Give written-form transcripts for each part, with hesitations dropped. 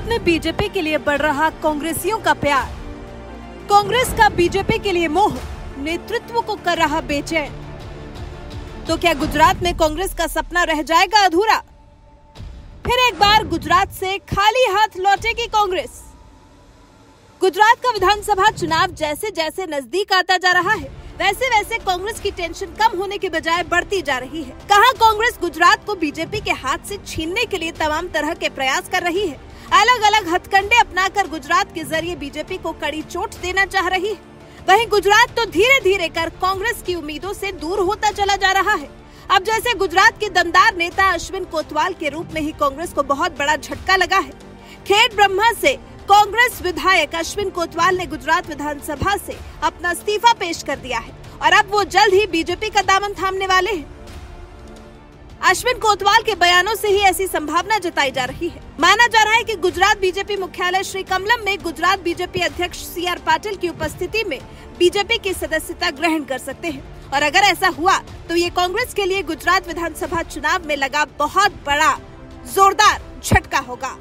गुजरात में बीजेपी के लिए बढ़ रहा कांग्रेसियों का प्यार, कांग्रेस का बीजेपी के लिए मोह नेतृत्व को कर रहा बेचैन। तो क्या गुजरात में कांग्रेस का सपना रह जाएगा अधूरा? फिर एक बार गुजरात से खाली हाथ लौटेगी कांग्रेस। गुजरात का विधानसभा चुनाव जैसे जैसे नजदीक आता जा रहा है, वैसे वैसे कांग्रेस की टेंशन कम होने के बजाय बढ़ती जा रही है। कहां कांग्रेस गुजरात को बीजेपी के हाथ से छीनने के लिए तमाम तरह के प्रयास कर रही है, अलग अलग हथकंडे अपनाकर गुजरात के जरिए बीजेपी को कड़ी चोट देना चाह रही है। वहीं गुजरात तो धीरे धीरे कर कांग्रेस की उम्मीदों से दूर होता चला जा रहा है। अब जैसे गुजरात के दमदार नेता अश्विन कोतवाल के रूप में ही कांग्रेस को बहुत बड़ा झटका लगा है। खेड ब्रह्मा से कांग्रेस विधायक अश्विन कोतवाल ने गुजरात विधानसभा से अपना इस्तीफा पेश कर दिया है और अब वो जल्द ही बीजेपी का दामन थामने वाले हैं। अश्विन कोतवाल के बयानों से ही ऐसी संभावना जताई जा रही है। माना जा रहा है कि गुजरात बीजेपी मुख्यालय श्री कमलम में गुजरात बीजेपी अध्यक्ष CR पाटिल की उपस्थिति में बीजेपी की सदस्यता ग्रहण कर सकते हैं और अगर ऐसा हुआ तो ये कांग्रेस के लिए गुजरात विधानसभा चुनाव में लगा बहुत बड़ा जोरदार झटका होगा।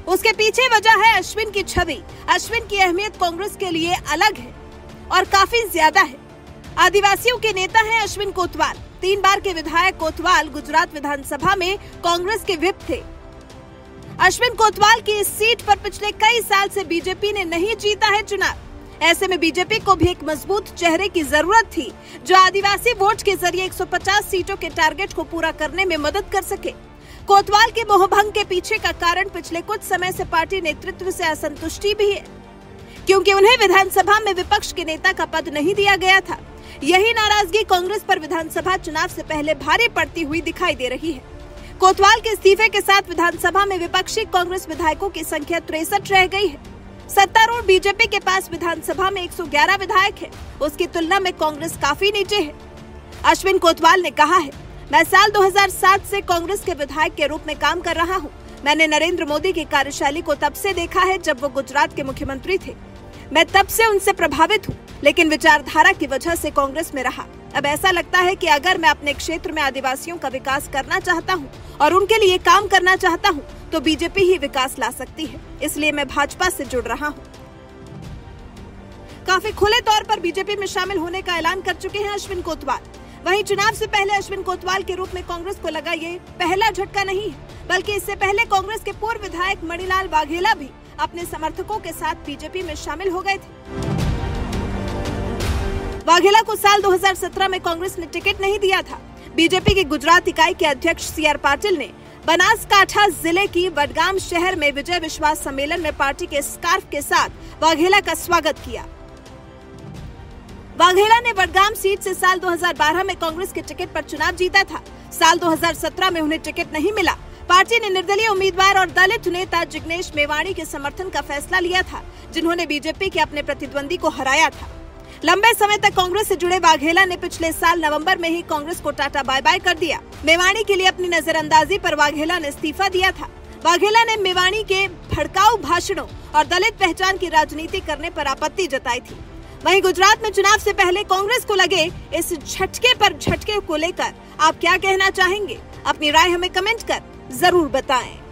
उसके पीछे वजह है अश्विन की छवि। अश्विन की अहमियत कांग्रेस के लिए अलग है और काफी ज्यादा है। आदिवासियों के नेता हैं अश्विन कोतवाल। 3 बार के विधायक कोतवाल गुजरात विधानसभा में कांग्रेस के व्हिप थे। अश्विन कोतवाल की इस सीट पर पिछले कई साल से बीजेपी ने नहीं जीता है चुनाव। ऐसे में बीजेपी को भी एक मजबूत चेहरे की जरूरत थी जो आदिवासी वोट के जरिए 150 सीटों के टारगेट को पूरा करने में मदद कर सके। कोतवाल के मोहभंग के पीछे का कारण पिछले कुछ समय से पार्टी नेतृत्व से असंतुष्टि भी है, क्योंकि उन्हें विधानसभा में विपक्ष के नेता का पद नहीं दिया गया था। यही नाराजगी कांग्रेस पर विधानसभा चुनाव से पहले भारी पड़ती हुई दिखाई दे रही है। कोतवाल के इस्तीफे के साथ विधानसभा में विपक्षी कांग्रेस विधायकों की संख्या 63 रह गई है। सत्तारूढ़ बीजेपी के पास विधानसभा में 111 विधायक है। उसकी तुलना में कांग्रेस काफी नीचे है। अश्विन कोतवाल ने कहा है, मैं साल 2007 से कांग्रेस के विधायक के रूप में काम कर रहा हूं। मैंने नरेंद्र मोदी की कार्यशैली को तब से देखा है जब वो गुजरात के मुख्यमंत्री थे। मैं तब से उनसे प्रभावित हूं, लेकिन विचारधारा की वजह से कांग्रेस में रहा। अब ऐसा लगता है कि अगर मैं अपने क्षेत्र में आदिवासियों का विकास करना चाहता हूं और उनके लिए काम करना चाहता हूं, तो बीजेपी ही विकास ला सकती है। इसलिए मैं भाजपा से जुड़ रहा हूं। काफी खुले तौर पर बीजेपी में शामिल होने का ऐलान कर चुके हैं अश्विन कोतवाल। वहीं चुनाव से पहले अश्विन कोतवाल के रूप में कांग्रेस को लगा ये पहला झटका नहीं है, बल्कि इससे पहले कांग्रेस के पूर्व विधायक मणिलाल वाघेला भी अपने समर्थकों के साथ बीजेपी में शामिल हो गए थे। वाघेला को साल 2017 में कांग्रेस ने टिकट नहीं दिया था। बीजेपी की गुजरात इकाई के अध्यक्ष CR पाटिल ने बनासकांठा जिले की वडगाम शहर में विजय विश्वास सम्मेलन में पार्टी के स्कार्फ के साथ वाघेला का स्वागत किया। वाघेला ने वडगाम सीट से साल 2012 में कांग्रेस के टिकट पर चुनाव जीता था। साल 2017 में उन्हें टिकट नहीं मिला। पार्टी ने निर्दलीय उम्मीदवार और दलित नेता जिग्नेश मेवाणी के समर्थन का फैसला लिया था, जिन्होंने बीजेपी के अपने प्रतिद्वंदी को हराया था। लंबे समय तक कांग्रेस से जुड़े वाघेला ने पिछले साल नवंबर में ही कांग्रेस को टाटा बाय बाय कर दिया। मेवाणी के लिए अपनी नजरअंदाजी पर वाघेला ने इस्तीफा दिया था। वाघेला ने मेवाणी के भड़काऊ भाषणों और दलित पहचान की राजनीति करने पर आपत्ति जताई थी। वहीं गुजरात में चुनाव से पहले कांग्रेस को लगे इस झटके को लेकर आप क्या कहना चाहेंगे? अपनी राय हमें कमेंट कर जरूर बताएं।